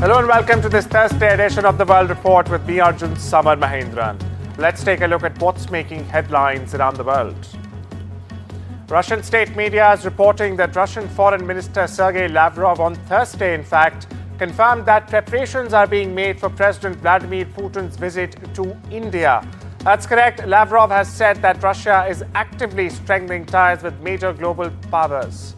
Hello and welcome to this Thursday edition of the World Report with me, Arjun, Samar, Mahendran. Let's take a look at what's making headlines around the world. Russian state media is reporting that Russian Foreign Minister Sergei Lavrov on Thursday, in fact, confirmed that preparations are being made for President Vladimir Putin's visit to India. That's correct. Lavrov has said that Russia is actively strengthening ties with major global powers.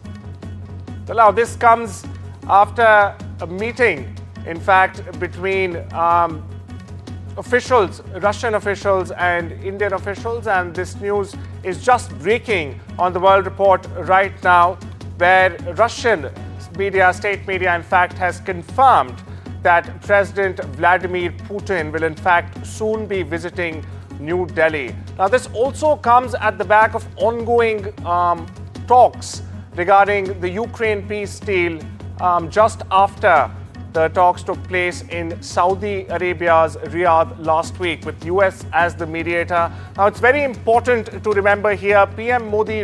Well, now this comes after a meeting, in fact, between Russian officials and Indian officials, and this news is just breaking on the World Report right now, where Russian state media, in fact, has confirmed that President Vladimir Putin will, in fact, soon be visiting New Delhi. Now, this also comes at the back of ongoing talks regarding the Ukraine peace deal just after the talks took place in Saudi Arabia's Riyadh last week with US as the mediator. Now, it's very important to remember here, PM Modi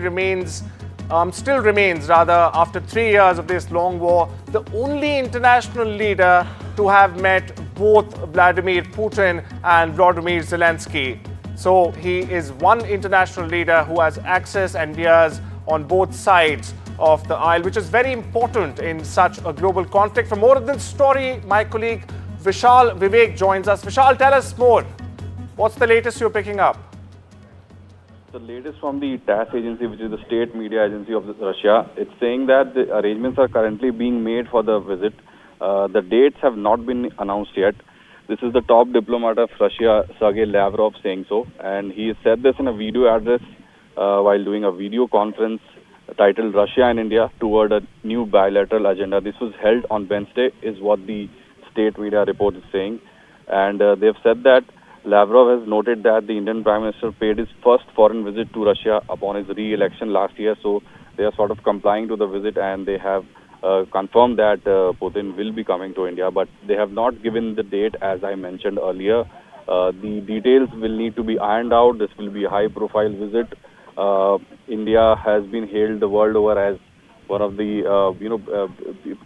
still remains, after 3 years of this long war, the only international leader to have met both Vladimir Putin and Volodymyr Zelensky. So he is one international leader who has access and ears on both sides of the aisle, which is very important in such a global conflict. For more of this story, my colleague Vishal Vivek joins us. Vishal, tell us more. What's the latest you're picking up? The latest from the TASS agency, which is the state media agency of Russia, it's saying that the arrangements are currently being made for the visit. The dates have not been announced yet. This is the top diplomat of Russia, Sergei Lavrov, saying so. And he said this in a video address while doing a video conference titled Russia and India toward a new bilateral agenda. This was held on Wednesday, is what the state media report is saying. And they've said that Lavrov has noted that the Indian Prime Minister paid his first foreign visit to Russia upon his re-election last year. So they are sort of complying to the visit, and they have confirmed that Putin will be coming to India. But they have not given the date, as I mentioned earlier. The details will need to be ironed out. This will be a high-profile visit. India has been hailed the world over as one of the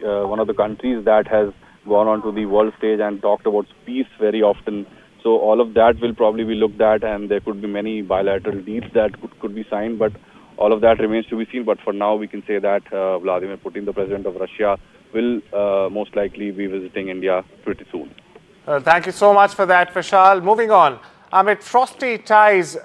one of the countries that has gone onto the world stage and talked about peace very often. So all of that will probably be looked at, and there could be many bilateral deals that could be signed. But all of that remains to be seen. But for now, we can say that Vladimir Putin, the president of Russia, will most likely be visiting India pretty soon. Thank you so much for that, Vishal. Moving on, amid frosty ties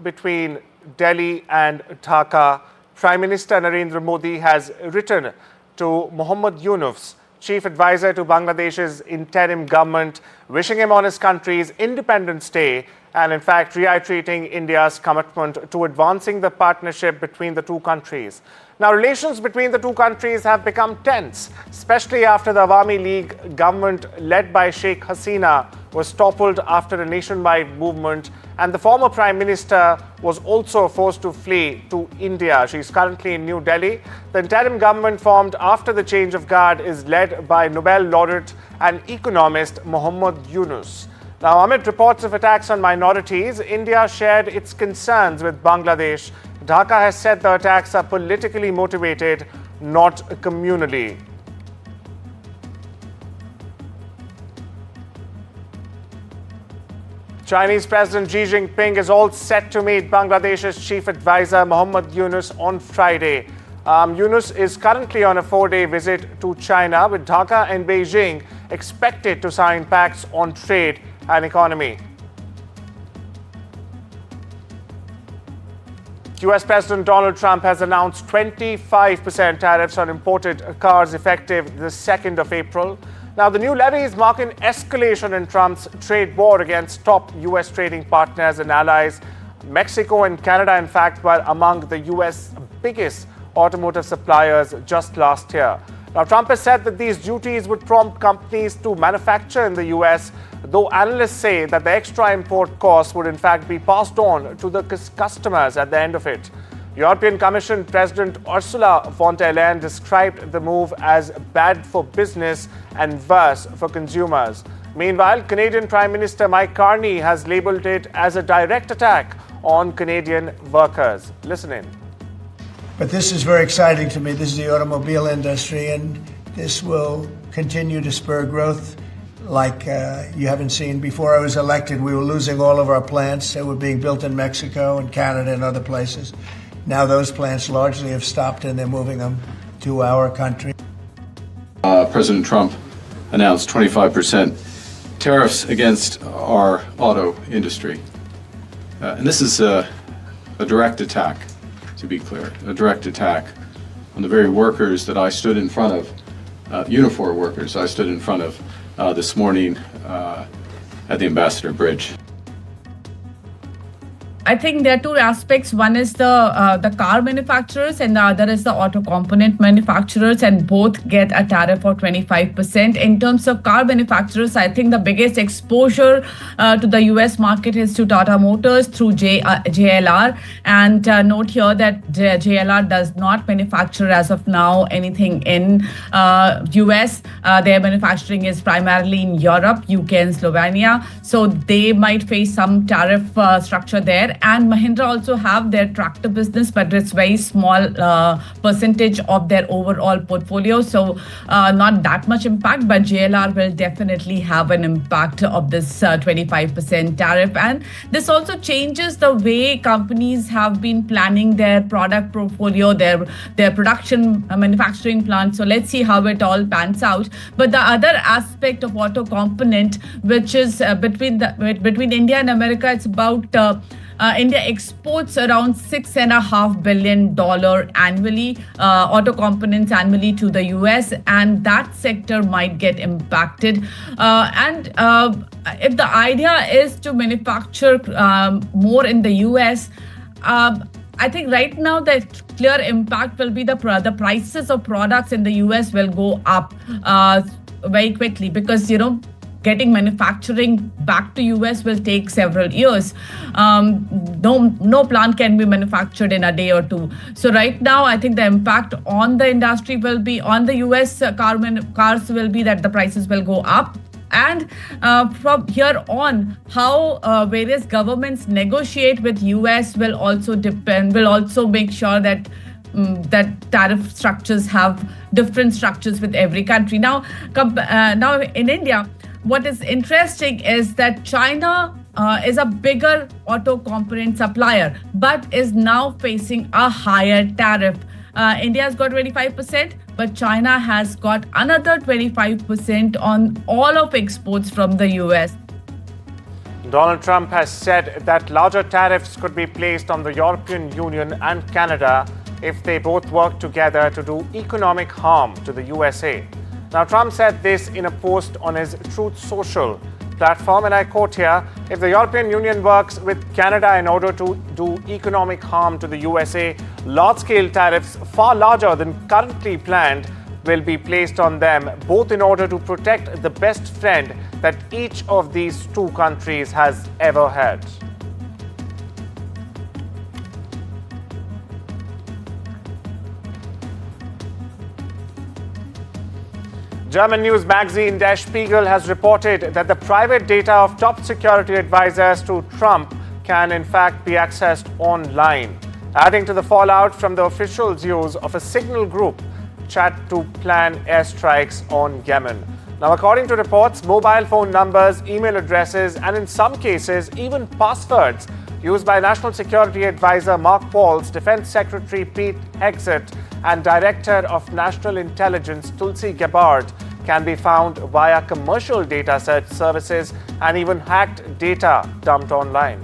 between Delhi and Dhaka, Prime Minister Narendra Modi has written to Mohammad Yunus, chief advisor to Bangladesh's interim government, wishing him on his country's Independence Day and, in fact, reiterating India's commitment to advancing the partnership between the two countries. Now, relations between the two countries have become tense, especially after the Awami League government led by Sheikh Hasina was toppled after a nationwide movement, and the former Prime Minister was also forced to flee to India. She's currently in New Delhi. The interim government formed after the change of guard is led by Nobel laureate and economist Mohammad Yunus. Now, amid reports of attacks on minorities, India shared its concerns with Bangladesh. Dhaka has said the attacks are politically motivated, not communally. Chinese President Xi Jinping is all set to meet Bangladesh's chief advisor Mohammad Yunus on Friday. Yunus is currently on a 4-day visit to China, with Dhaka and Beijing expected to sign pacts on trade and economy. US President Donald Trump has announced 25% tariffs on imported cars effective the 2nd of April. Now, the new levies mark an escalation in Trump's trade war against top US trading partners and allies. Mexico and Canada, in fact, were among the US biggest automotive suppliers just last year. Now, Trump has said that these duties would prompt companies to manufacture in the US, though analysts say that the extra import costs would in fact be passed on to the customers at the end of it. European Commission President Ursula von der Leyen described the move as bad for business and worse for consumers. Meanwhile, Canadian Prime Minister Mike Carney has labelled it as a direct attack on Canadian workers. Listen in. But this is very exciting to me. This is the automobile industry, and this will continue to spur growth like you haven't seen. Before I was elected, we were losing all of our plants that were being built in Mexico and Canada and other places. Now those plants largely have stopped and they're moving them to our country. President Trump announced 25% tariffs against our auto industry. And this is a direct attack, to be clear, a direct attack on the very workers that I stood in front of, uniform workers I stood in front of this morning at the Ambassador Bridge. I think there are two aspects. One is the car manufacturers and the other is the auto component manufacturers, and both get a tariff of 25%. In terms of car manufacturers, I think the biggest exposure to the US market is to Tata Motors through JLR. And note here that JLR does not manufacture as of now anything in US. Their manufacturing is primarily in Europe, UK and Slovenia. So they might face some tariff structure there. And Mahendra also have their tractor business, but it's very small percentage of their overall portfolio. So not that much impact, but JLR will definitely have an impact of this 25% tariff. And this also changes the way companies have been planning their product portfolio, their production manufacturing plants. So let's see how it all pans out. But the other aspect of auto component, which is between India and America, it's about India exports around $6.5 billion annually, auto components annually to the US, and that sector might get impacted. If the idea is to manufacture more in the US, I think right now the clear impact will be the prices of products in the US will go up very quickly because, getting manufacturing back to US will take several years. No plant can be manufactured in a day or two. So right now, I think the impact on the industry will be, on the US cars will be that the prices will go up. And from here on, how various governments negotiate with US will also depend, will also make sure that that tariff structures have different structures with every country. Now in India, what is interesting is that China is a bigger auto component supplier, but is now facing a higher tariff. India has got 25%, but China has got another 25% on all of exports from the US. Donald Trump has said that larger tariffs could be placed on the European Union and Canada if they both work together to do economic harm to the USA. Now, Trump said this in a post on his Truth Social platform, and I quote here, "If the European Union works with Canada in order to do economic harm to the USA, large-scale tariffs far larger than currently planned will be placed on them, both in order to protect the best friend that each of these two countries has ever had." German news magazine Der Spiegel has reported that the private data of top security advisors to Trump can in fact be accessed online, adding to the fallout from the officials' use of a signal group chat to plan airstrikes on Yemen. Now, according to reports, mobile phone numbers, email addresses, and in some cases, even passwords used by National Security Advisor Mark Paul's Defense Secretary Pete Hegseth and Director of National Intelligence Tulsi Gabbard can be found via commercial data search services and even hacked data dumped online.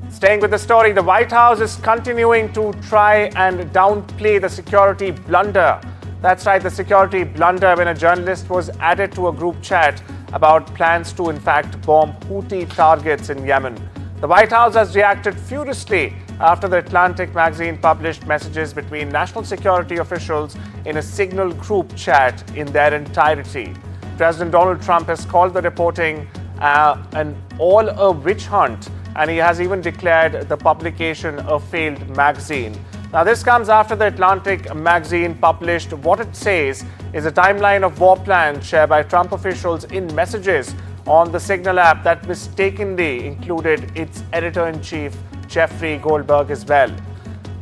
Staying with the story, the White House is continuing to try and downplay the security blunder. That's right, the security blunder when a journalist was added to a group chat about plans to in fact bomb Houthi targets in Yemen. The White House has reacted furiously after the Atlantic magazine published messages between national security officials in a signal group chat in their entirety. President Donald Trump has called the reporting a witch hunt, and he has even declared the publication a failed magazine. Now, this comes after the Atlantic magazine published what it says is a timeline of war plans shared by Trump officials in messages on the Signal app that mistakenly included its editor-in-chief, Jeffrey Goldberg, as well.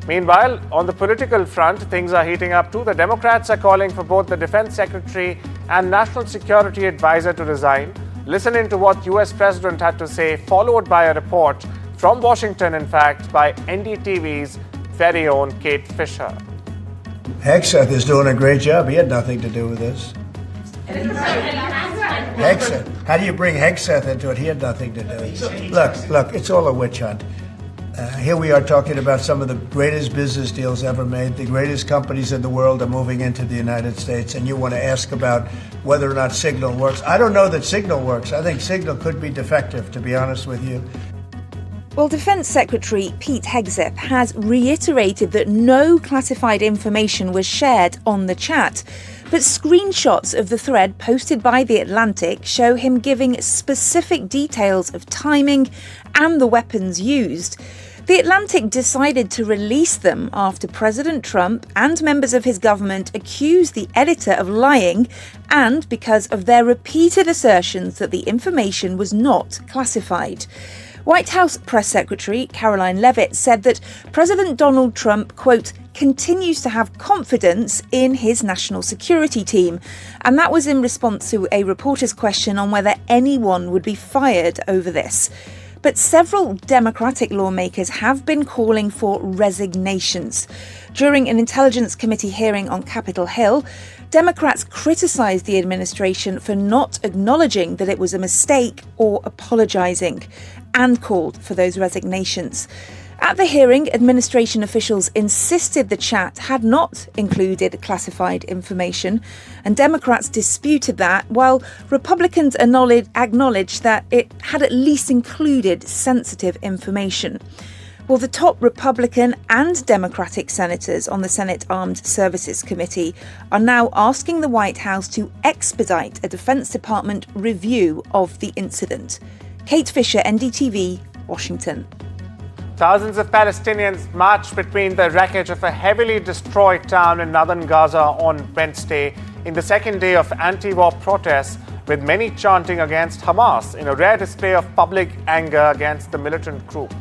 Meanwhile, on the political front, things are heating up too. The Democrats are calling for both the Defense Secretary and National Security Advisor to resign. Listen into what US President had to say, followed by a report from Washington, in fact, by NDTV's very own Kate Fisher. Hegseth is doing a great job. He had nothing to do with this. Hegseth. How do you bring Hegseth into it? He had nothing to do with it. Look, it's all a witch hunt. Here we are talking about some of the greatest business deals ever made. The greatest companies in the world are moving into the United States, and you want to ask about whether or not Signal works. I don't know that Signal works. I think Signal could be defective, to be honest with you. Well, Defense Secretary Pete Hegseth has reiterated that no classified information was shared on the chat. But screenshots of the thread posted by The Atlantic show him giving specific details of timing and the weapons used. The Atlantic decided to release them after President Trump and members of his government accused the editor of lying, and because of their repeated assertions that the information was not classified. White House Press Secretary Caroline Leavitt said that President Donald Trump, quote, continues to have confidence in his national security team. And that was in response to a reporter's question on whether anyone would be fired over this. But several Democratic lawmakers have been calling for resignations. During an Intelligence Committee hearing on Capitol Hill, Democrats criticised the administration for not acknowledging that it was a mistake or apologising, and called for those resignations. At the hearing, administration officials insisted the chat had not included classified information, and Democrats disputed that, while Republicans acknowledged that it had at least included sensitive information. Well, the top Republican and Democratic senators on the Senate Armed Services Committee are now asking the White House to expedite a Defense Department review of the incident. Kate Fisher, NDTV, Washington. Thousands of Palestinians marched between the wreckage of a heavily destroyed town in northern Gaza on Wednesday in the second day of anti-war protests, with many chanting against Hamas in a rare display of public anger against the militant group.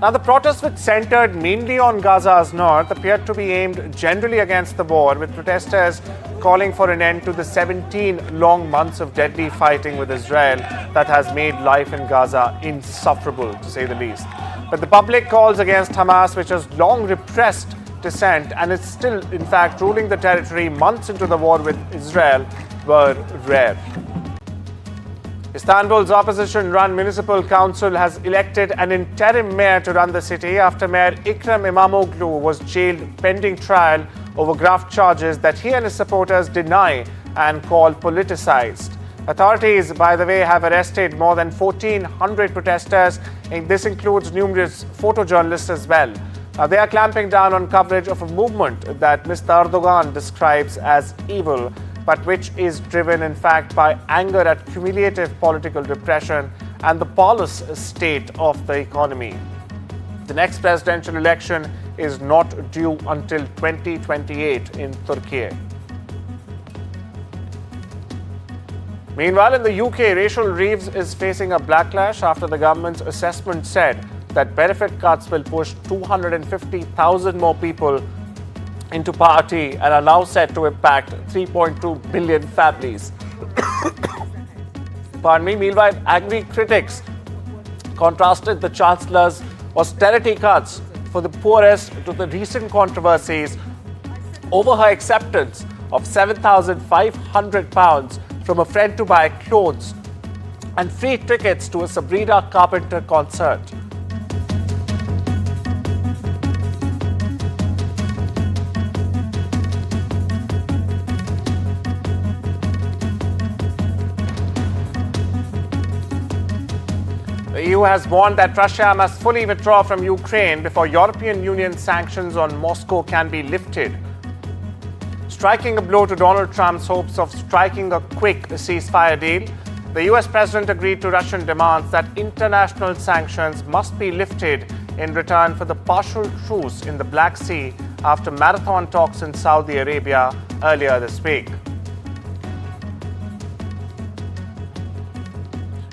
Now, the protests, which centered mainly on Gaza's north, appeared to be aimed generally against the war, with protesters calling for an end to the 17 long months of deadly fighting with Israel that has made life in Gaza insufferable, to say the least. But the public calls against Hamas, which has long repressed dissent and is still, in fact, ruling the territory months into the war with Israel, were rare. Istanbul's opposition-run municipal council has elected an interim mayor to run the city after Mayor Ekrem İmamoğlu was jailed pending trial over graft charges that he and his supporters deny and call politicized. Authorities, by the way, have arrested more than 1,400 protesters, and this includes numerous photojournalists as well. They are clamping down on coverage of a movement that Mr. Erdogan describes as evil, but which is driven, in fact, by anger at cumulative political repression and the lawless state of the economy. The next presidential election is not due until 2028 in Turkey. Meanwhile, in the UK, Rachel Reeves is facing a backlash after the government's assessment said that benefit cuts will push 250,000 more people into poverty and are now set to impact 3.2 billion families. Pardon me. Meanwhile, angry critics contrasted the Chancellor's austerity cuts for the poorest to the recent controversies over her acceptance of £7,500 from a friend to buy clothes and free tickets to a Sabrina Carpenter concert. The EU has warned that Russia must fully withdraw from Ukraine before European Union sanctions on Moscow can be lifted, striking a blow to Donald Trump's hopes of striking a quick ceasefire deal. The US president agreed to Russian demands that international sanctions must be lifted in return for the partial truce in the Black Sea after marathon talks in Saudi Arabia earlier this week.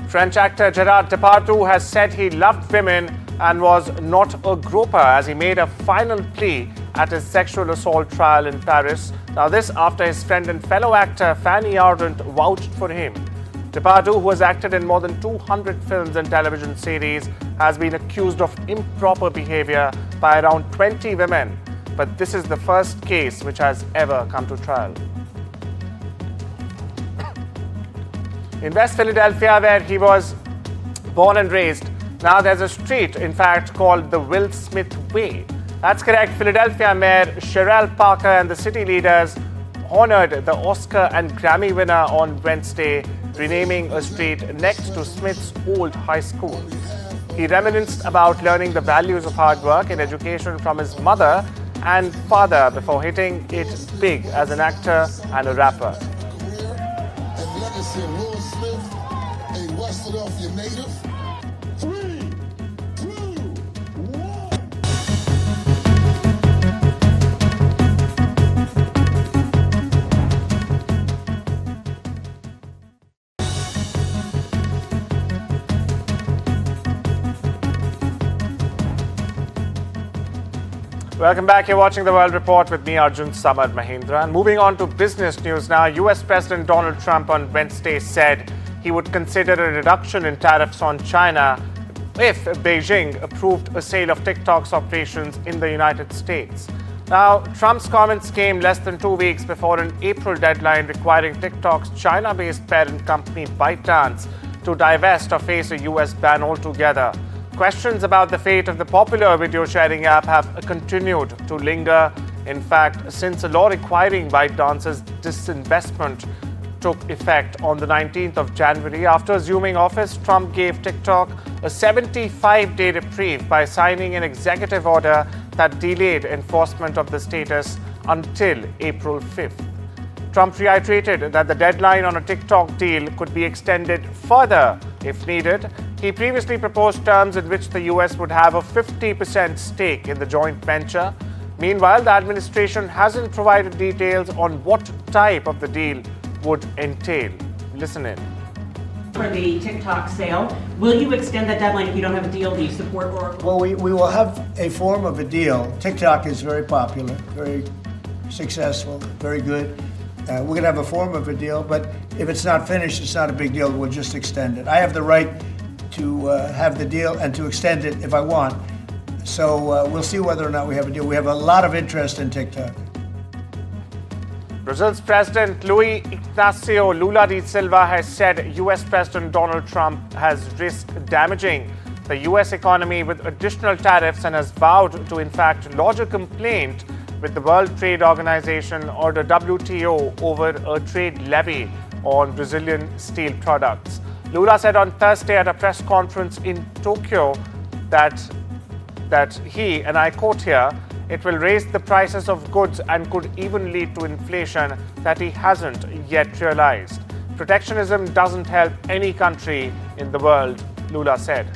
French actor Gerard Depardieu has said he loved women and was not a groper as he made a final plea at his sexual assault trial in Paris. Now this after his friend and fellow actor Fanny Ardant vouched for him. Depardieu, who has acted in more than 200 films and television series, has been accused of improper behavior by around 20 women. But this is the first case which has ever come to trial. In West Philadelphia, where he was born and raised, now there's a street, in fact, called the Will Smith Way. That's correct. Philadelphia Mayor Sherelle Parker and the city leaders honored the Oscar and Grammy winner on Wednesday, renaming a street next to Smith's old high school. He reminisced about learning the values of hard work and education from his mother and father before hitting it big as an actor and a rapper. And legacy of Will Smith, a West Philadelphia native. 3, 2, 1. Welcome back. You're watching The World Report with me, Arjun, Samar, Mahendran. Moving on to business news now. US President Donald Trump on Wednesday said he would consider a reduction in tariffs on China if Beijing approved a sale of TikTok's operations in the United States. Now, Trump's comments came less than 2 weeks before an April deadline requiring TikTok's China-based parent company ByteDance to divest or face a US ban altogether. Questions about the fate of the popular video sharing app have continued to linger. In fact, since a law requiring ByteDance's disinvestment took effect on the 19th of January, after assuming office, Trump gave TikTok a 75-day reprieve by signing an executive order that delayed enforcement of the status until April 5th. Trump reiterated that the deadline on a TikTok deal could be extended further if needed. He previously proposed terms in which the US would have a 50% stake in the joint venture. Meanwhile, the administration hasn't provided details on what type of the deal would entail. Listen in. For the TikTok sale, will you extend that deadline if you don't have a deal? Do you support or? Well, we will have a form of a deal. TikTok is very popular, very successful, very good. We're going to have a form of a deal, but if it's not finished, it's not a big deal. We'll just extend it. I have the right to have the deal and to extend it if I want. So we'll see whether or not we have a deal. We have a lot of interest in TikTok. Brazil's President Luiz Inácio Lula da Silva has said US President Donald Trump has risked damaging the US economy with additional tariffs and has vowed to, in fact, lodge a complaint with the World Trade Organization or the WTO over a trade levy on Brazilian steel products. Lula said on Thursday at a press conference in Tokyo that he, and I quote here, it will raise the prices of goods and could even lead to inflation that he hasn't yet realized. Protectionism doesn't help any country in the world, Lula said.